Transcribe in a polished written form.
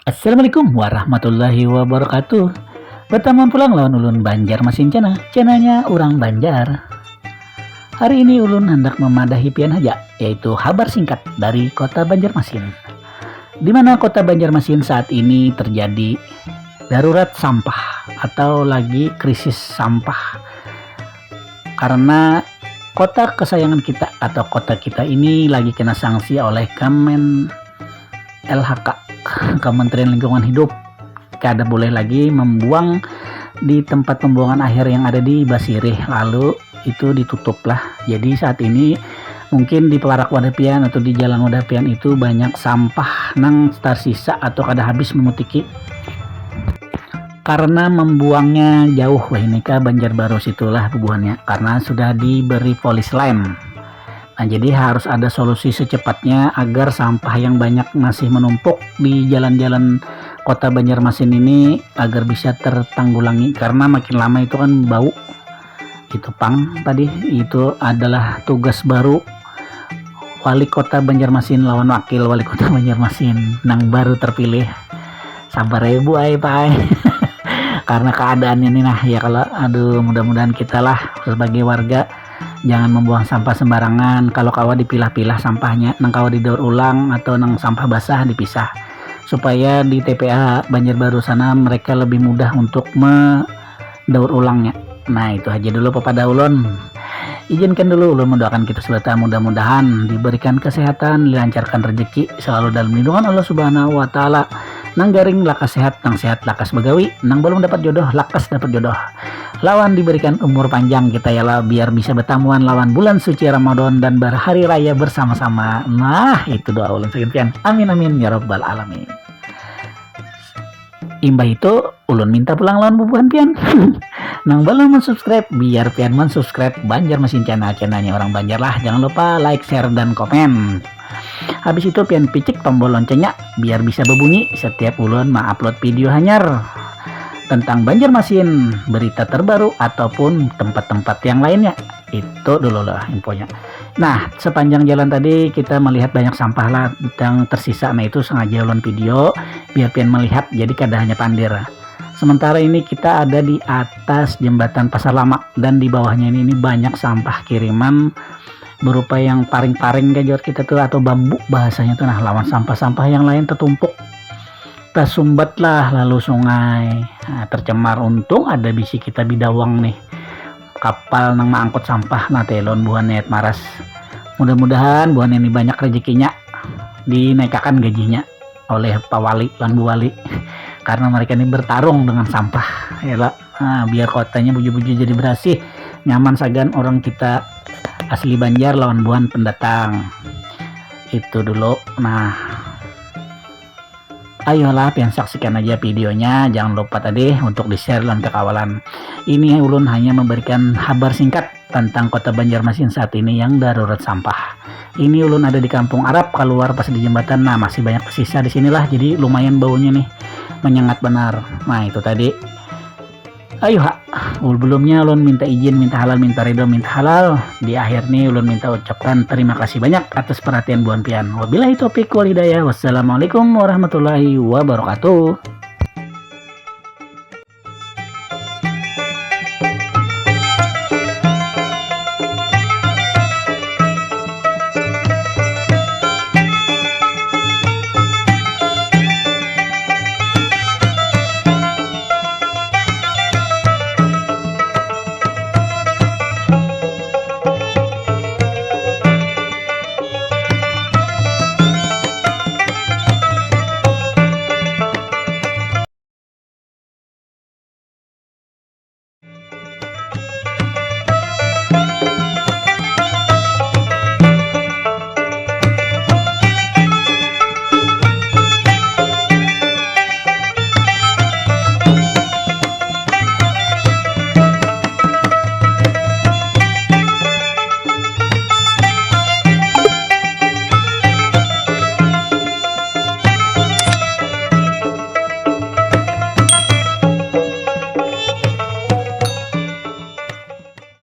Assalamualaikum warahmatullahi wabarakatuh. Bertemu pulang lawan ulun Banjarmasin cenanya orang Banjar. Hari ini ulun hendak memadahi pian haja, yaitu kabar singkat dari kota Banjarmasin. Di mana kota Banjarmasin saat ini terjadi darurat sampah atau lagi krisis sampah. Karena kota kesayangan kita atau kota kita ini lagi kena sanksi oleh LHK, Kementerian Lingkungan Hidup. Kada boleh lagi membuang di tempat pembuangan akhir yang ada di Basirih, lalu itu ditutup lah. Jadi saat ini mungkin di Pelarak Wadapian atau di Jalan Wadapian itu banyak sampah nang tersisa atau kada habis memutiki karena membuangnya jauh. Wah ini kah Banjarbaru situlah bubuhannya karena sudah diberi polis lem. Nah, jadi harus ada solusi secepatnya agar sampah yang banyak masih menumpuk di jalan-jalan kota Banjarmasin ini agar bisa tertanggulangi, karena makin lama itu kan bau. Itu Pang tadi itu adalah tugas baru wali kota Banjarmasin lawan wakil wali kota Banjarmasin nang baru terpilih. Sabar ya Bu Pak. Karena keadaannya ini nah ya, kalau mudah-mudahan kita lah sebagai warga jangan membuang sampah sembarangan. Kalau kawa dipilah-pilah sampahnya, nang kawa didaur ulang atau nang sampah basah dipisah, supaya di TPA Banjarbaru sana mereka lebih mudah untuk mendaur ulangnya. Nah itu aja dulu Bapak Daulon. Izinkan dulu ulun mendoakan kita semua, mudah-mudahan diberikan kesehatan, dilancarkan rezeki, selalu dalam lindungan Allah Subhanahu wa taala. Nang garing lakas sehat, nang sehat lakas begawi, nang belum dapat jodoh lakas dapat jodoh. Lawan diberikan umur panjang kita ya lah, biar bisa bertamuan lawan bulan suci Ramadan dan berhari raya bersama-sama. Nah itu doa ulun sekian. Amin amin ya rabbal alamin. Imbah itu ulun minta pulang lawan bubuhan pian. Nang belum subscribe biar pian subscribe Banjarmasin channelnya orang Banjar lah. Jangan lupa like, share dan komen. Habis itu pian picik tombol loncengnya biar bisa berbunyi setiap ulun upload video hanyar tentang Banjarmasin, berita terbaru ataupun tempat-tempat yang lainnya. Itu dulu lah infonya. Nah sepanjang jalan tadi kita melihat banyak sampah lah yang tersisa. Nah itu sengaja ulun video biar pian melihat, jadi kada hanya pandir. Sementara ini kita ada di atas jembatan Pasar Lama dan di bawahnya ini banyak sampah kiriman berupa yang paring-paring gajor kita tuh atau bambu bahasanya tuh. Nah lawan sampah-sampah yang lain tertumpuk tersumbat lah lalu sungai. Nah, tercemar. Untung ada bisi kita bidawang nih, kapal nang mangkut sampah. Nah telon buhan net maras, mudah-mudahan buhan ini banyak rezekinya, dinaikkan gajinya oleh Pak Wali dan Bu Wali karena mereka ini bertarung dengan sampah ya lah. Nah, biar kotanya buju-buju jadi bersih nyaman sagan orang kita asli Banjar lawan buhan pendatang. Itu dulu. Nah ayolah pian saksikan aja videonya, jangan lupa tadi untuk di share dan kekawalan. Ini ulun hanya memberikan kabar singkat tentang kota Banjarmasin saat ini yang darurat sampah. Ini ulun ada di kampung Arab, keluar pas di jembatan. Nah masih banyak sisa di sinilah, jadi lumayan baunya nih menyengat benar. Nah itu tadi. Ayo belumnya ulun minta izin, minta halal, minta ridho, minta halal. Di akhir nih ulun minta ucapkan terima kasih banyak atas perhatian buan pian. Wabillahi taufiq wal hidayah. Wassalamualaikum warahmatullahi wabarakatuh.